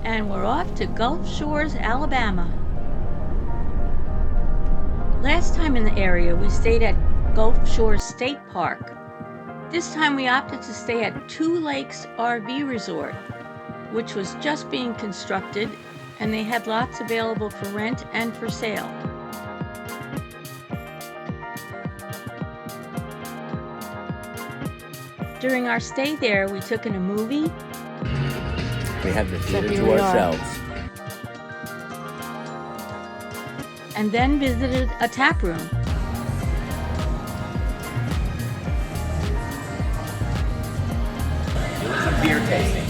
And we're off to Gulf Shores, Alabama. Last time in the area, we stayed at Gulf Shores State Park. This time we opted to stay at 2 Lakes RV Resort, which was just being constructed, and they had lots available for rent and for sale. During our stay there, we took in a movie. We had the theater to ourselves. And then visited a tap room. Doing some beer tasting.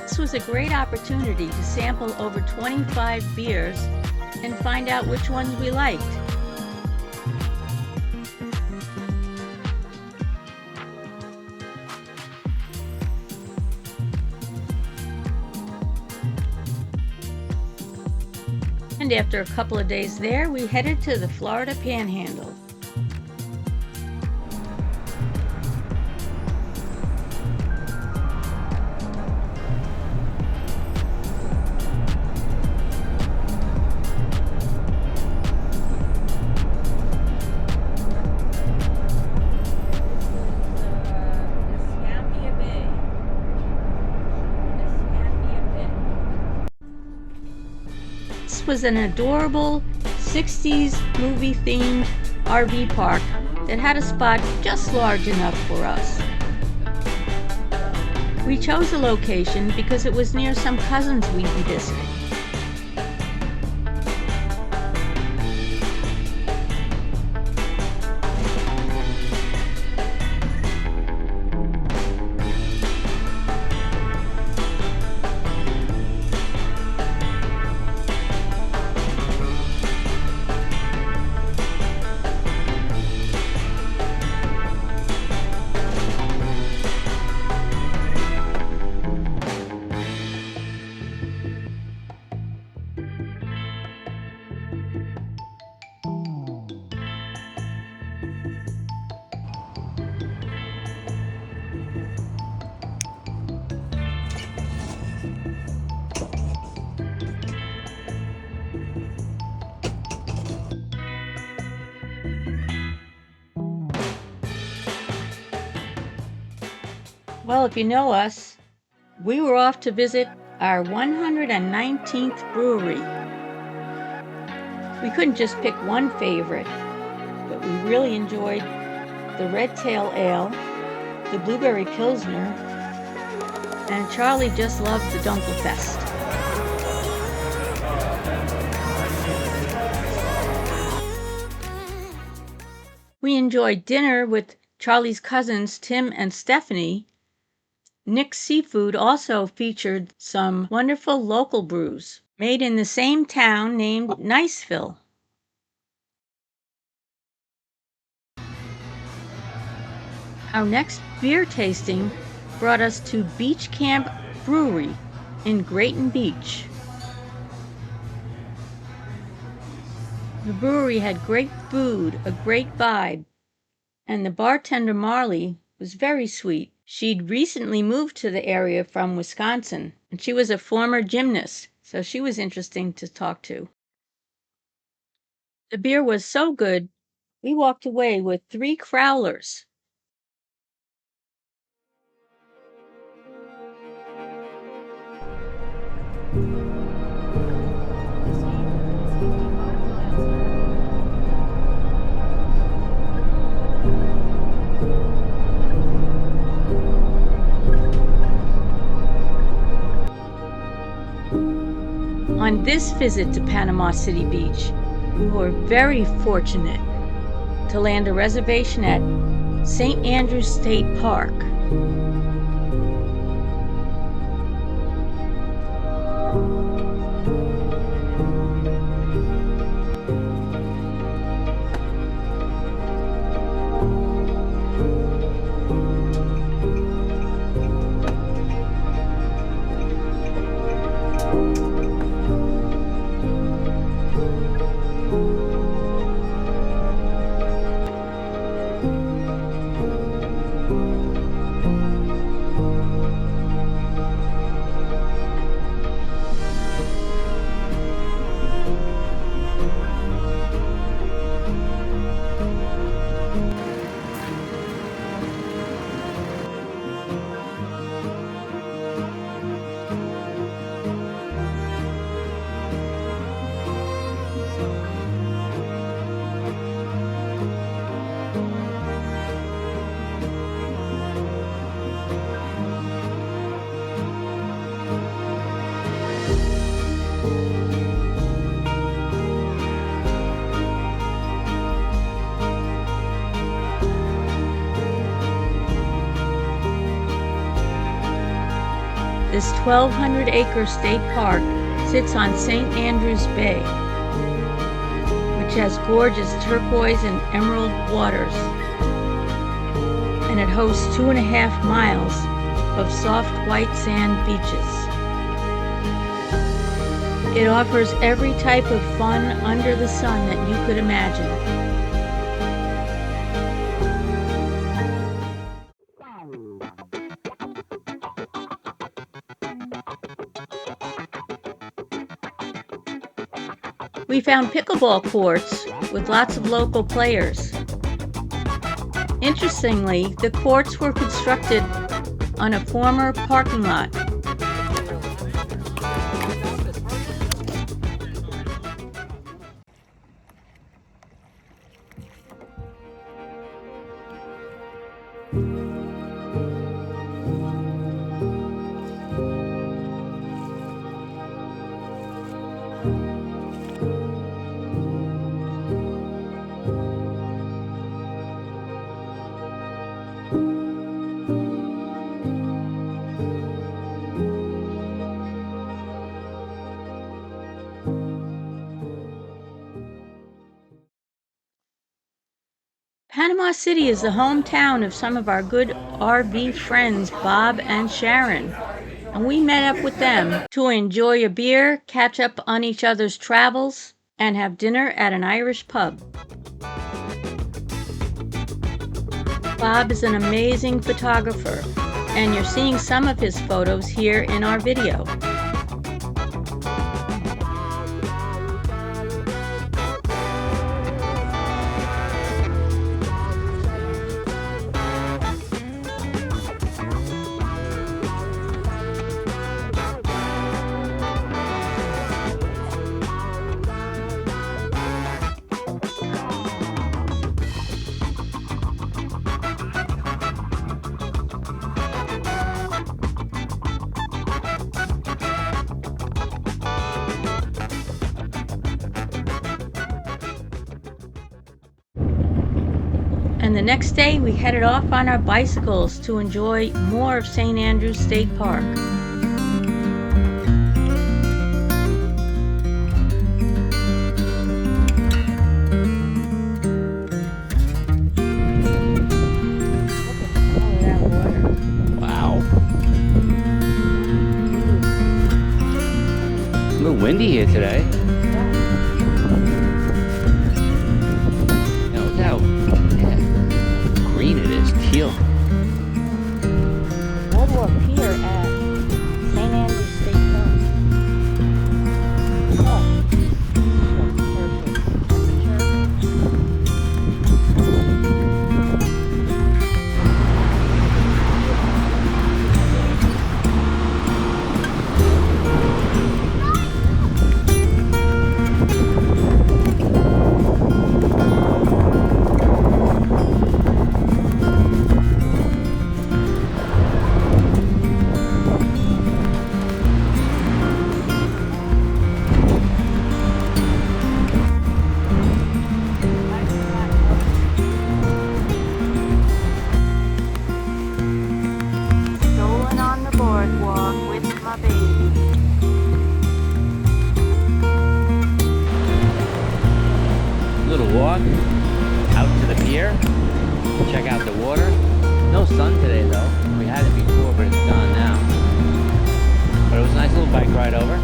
This was a great opportunity to sample over 25 beers and find out which ones we liked. And after a couple of days there, we headed to the Florida Panhandle. This was an adorable 60s movie-themed RV park that had a spot just large enough for us. We chose a location because it was near some cousins we'd be visiting. Well, if you know us, we were off to visit our 119th brewery. We couldn't just pick one favorite, but we really enjoyed the Red Tail Ale, the Blueberry Pilsner, and Charlie just loved the Dunkelfest. We enjoyed dinner with Charlie's cousins Tim and Stephanie. Nick's Seafood also featured some wonderful local brews made in the same town named Niceville. Our next beer tasting brought us to Beach Camp Brewery in Grayton Beach. The brewery had great food, a great vibe, and the bartender Marley was very sweet. She'd recently moved to the area from Wisconsin, and she was a former gymnast, so she was interesting to talk to. The beer was so good, we walked away with 3 crowlers. On this visit to Panama City Beach, we were very fortunate to land a reservation at St. Andrews State Park. This 1,200-acre state park sits on St. Andrews Bay, which has gorgeous turquoise and emerald waters, and it hosts 2.5 miles of soft white sand beaches. It offers every type of fun under the sun that you could imagine. We found pickleball courts with lots of local players. Interestingly, the courts were constructed on a former parking lot. Panama City is the hometown of some of our good RV friends, Bob and Sharon, and we met up with them to enjoy a beer, catch up on each other's travels, and have dinner at an Irish pub. Bob is an amazing photographer, and you're seeing some of his photos here in our video. And the next day we headed off on our bicycles to enjoy more of St. Andrews State Park. Wow. A little windy here today. Green it is, teal. Boardwalk Pier at St. Andrews State Park. Oh, perfect. boardwalk out to the pier. Check out the water. No sun today though. We had it before, but it's gone now. But it was a nice little bike ride over.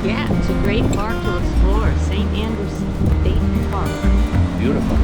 Yeah, it's a great park to explore. St. Andrews State Park. Beautiful.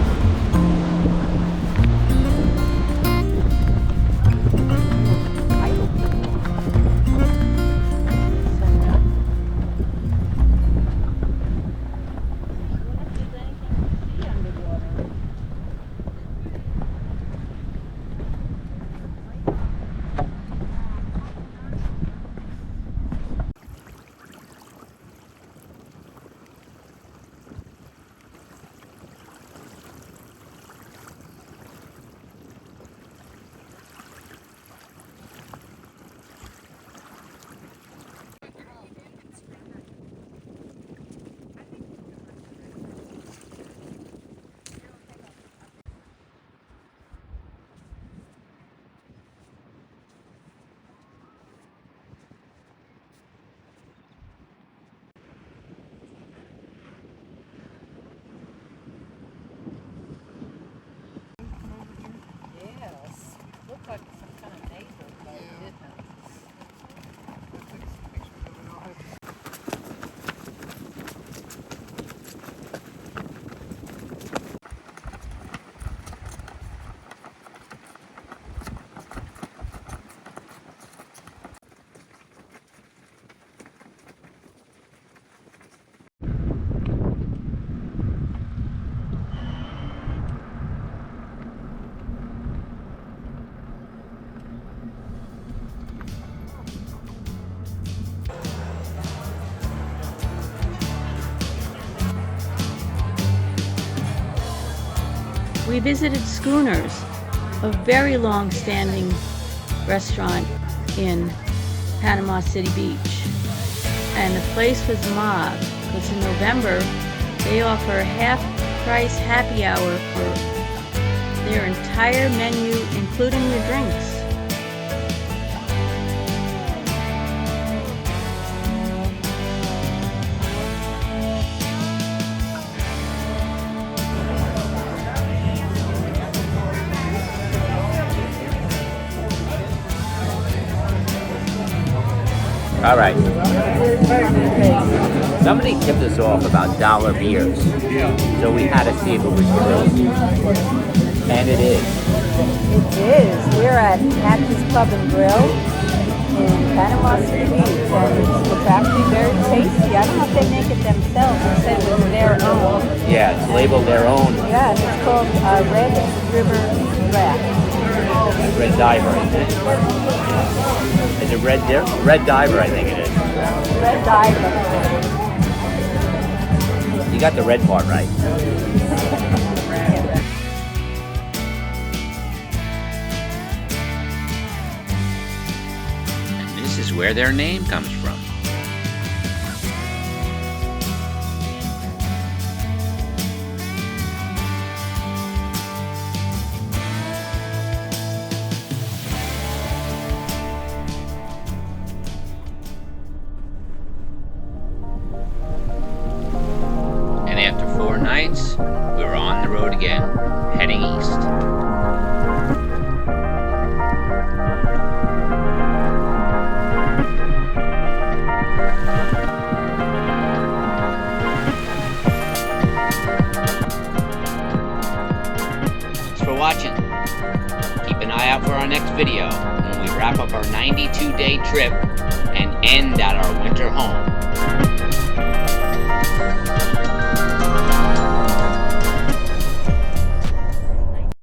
We visited Schooners, a very long-standing restaurant in Panama City Beach. And the place was mob, because in November they offer half-price happy hour for their entire menu, including the drinks. All right. Somebody tipped us off about dollar beers. So we had to see if it was true. And it is. It is. We're at Hatch's Pub and Grill in Panama City Beach, and it's actually very tasty. I don't know if they make it themselves. It says it's their own. Yeah, it's labeled their own. Yeah, it's called Red River Draft. Red Diver, I think. Is it Red Diver, I think it is. Red Diver. You got the red part right. And this is where their name comes from. Nights, we were on the road again, heading east. Thanks for watching. Keep an eye out for our next video when we wrap up our 92-day trip and end at our winter home.